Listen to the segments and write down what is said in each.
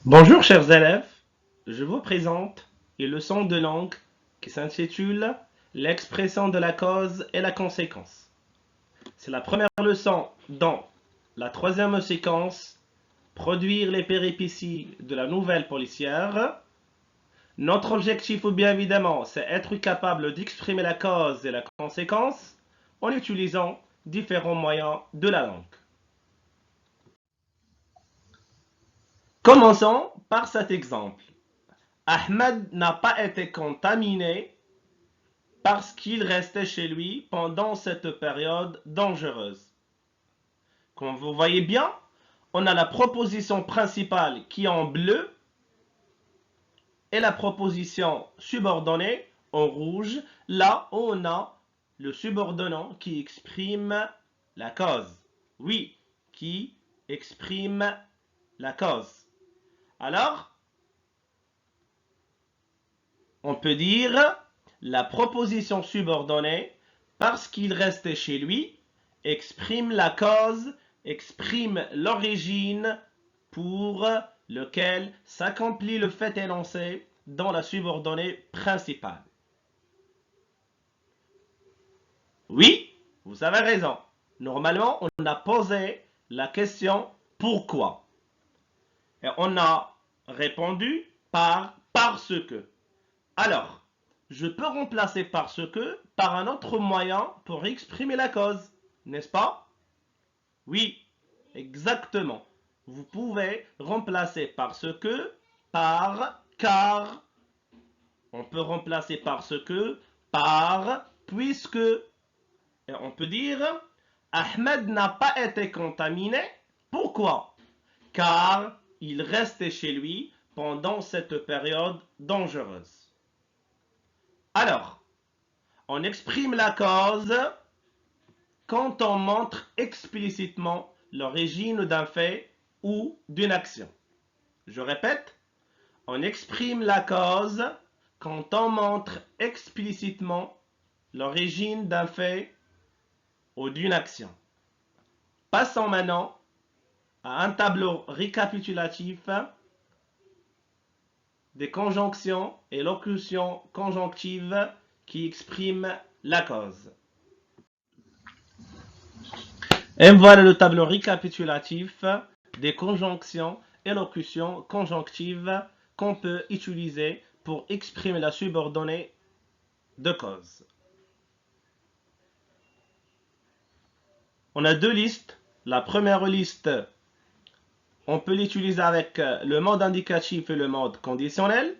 Bonjour chers élèves, je vous présente une leçon de langue qui s'intitule L'expression de la cause et la conséquence. C'est la première leçon dans la troisième séquence, produire les péripéties de la nouvelle policière. Notre objectif, bien évidemment, c'est être capable d'exprimer la cause et la conséquence en utilisant différents moyens de la langue. Commençons par cet exemple. Ahmed n'a pas été contaminé parce qu'il restait chez lui pendant cette période dangereuse. Comme vous voyez bien, on a la proposition principale qui est en bleu et la proposition subordonnée en rouge. Là, on a le subordonnant qui exprime la cause. Oui, qui exprime la cause. Alors, on peut dire la proposition subordonnée, parce qu'il restait chez lui, exprime la cause, exprime l'origine pour lequel s'accomplit le fait énoncé dans la subordonnée principale. Oui, vous avez raison. Normalement, on a posé la question pourquoi. Et on a répondu par parce que. Alors, je peux remplacer parce que par un autre moyen pour exprimer la cause, n'est-ce pas? Oui, exactement. Vous pouvez remplacer parce que par car. On peut remplacer parce que par puisque. Et on peut dire Ahmed n'a pas été contaminé. Pourquoi? Car il restait chez lui pendant cette période dangereuse. Alors, on exprime la cause quand on montre explicitement l'origine d'un fait ou d'une action. Je répète, on exprime la cause quand on montre explicitement l'origine d'un fait ou d'une action. Passons maintenant à un tableau récapitulatif des conjonctions et locutions conjonctives qui expriment la cause. Et voilà le tableau récapitulatif des conjonctions et locutions conjonctives qu'on peut utiliser pour exprimer la subordonnée de cause. On a deux listes. La première liste, on peut l'utiliser avec le mode indicatif et le mode conditionnel.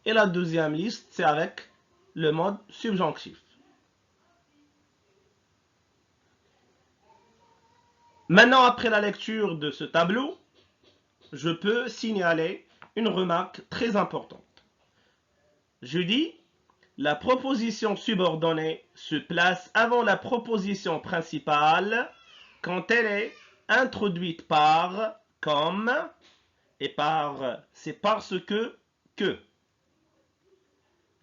Et la deuxième liste, c'est avec le mode subjonctif. Maintenant, après la lecture de ce tableau, je peux signaler une remarque très importante. Je dis, la proposition subordonnée se place avant la proposition principale quand elle est introduite par, comme, et par, c'est parce que.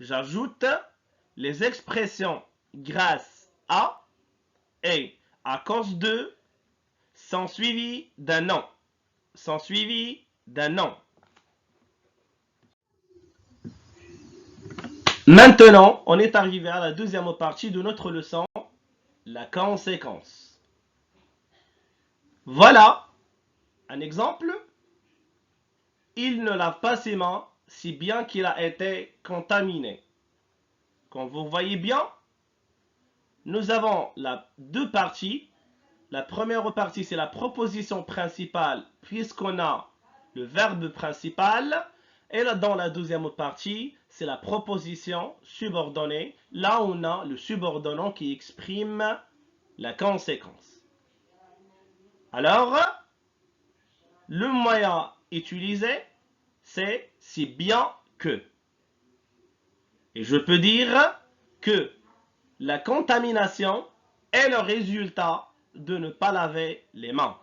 J'ajoute les expressions grâce à et à cause de sont suivies d'un nom. Sont suivies d'un nom. Maintenant, on est arrivé à la deuxième partie de notre leçon, la conséquence. Voilà un exemple. Il ne lave pas ses mains si bien qu'il a été contaminé. Comme vous voyez bien, nous avons deux parties. La première partie, c'est la proposition principale, puisqu'on a le verbe principal. Et là, dans la deuxième partie, c'est la proposition subordonnée. Là, on a le subordonnant qui exprime la conséquence. Alors, le moyen utilisé, c'est si bien que. Et je peux dire que la contamination est le résultat de ne pas laver les mains.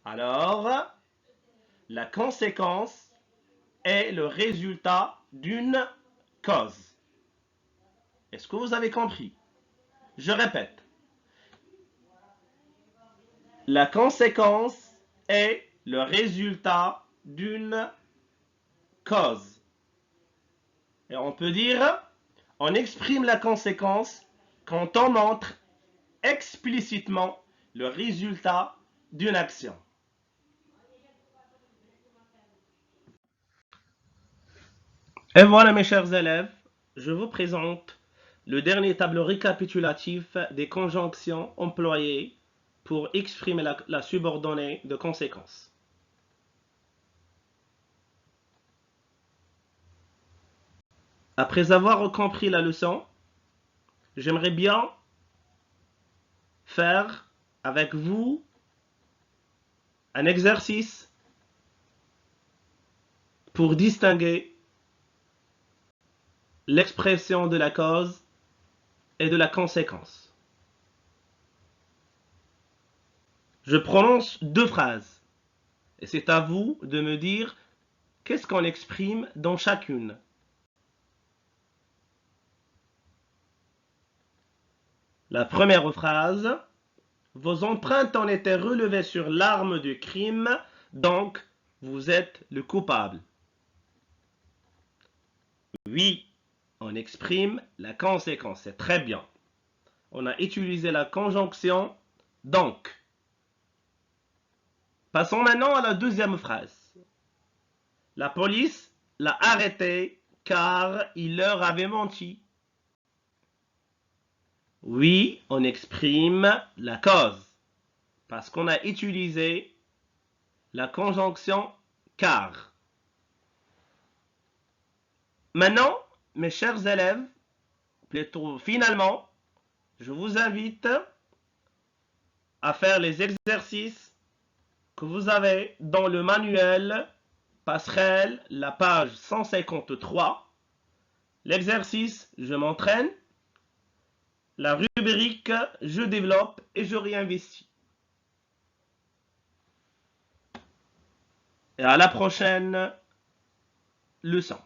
Alors, la conséquence est le résultat d'une cause. Est-ce que vous avez compris? Je répète. La conséquence est le résultat d'une cause. Et on peut dire, on exprime la conséquence quand on montre explicitement le résultat d'une action. Et voilà mes chers élèves, je vous présente le dernier tableau récapitulatif des conjonctions employées pour exprimer la subordonnée de conséquence. Après avoir compris la leçon, j'aimerais bien faire avec vous un exercice pour distinguer l'expression de la cause et de la conséquence. Je prononce deux phrases et c'est à vous de me dire qu'est-ce qu'on exprime dans chacune. La première phrase, vos empreintes ont été relevées sur l'arme du crime, donc vous êtes le coupable. Oui, on exprime la conséquence, c'est très bien. On a utilisé la conjonction donc. Passons maintenant à la deuxième phrase. La police l'a arrêté car il leur avait menti. Oui, on exprime la cause parce qu'on a utilisé la conjonction car. Maintenant, mes chers élèves, plutôt finalement, je vous invite à faire les exercices que vous avez dans le manuel Passerelle, la page 153. L'exercice je m'entraîne, la rubrique je développe et je réinvestis. Et à la prochaine leçon.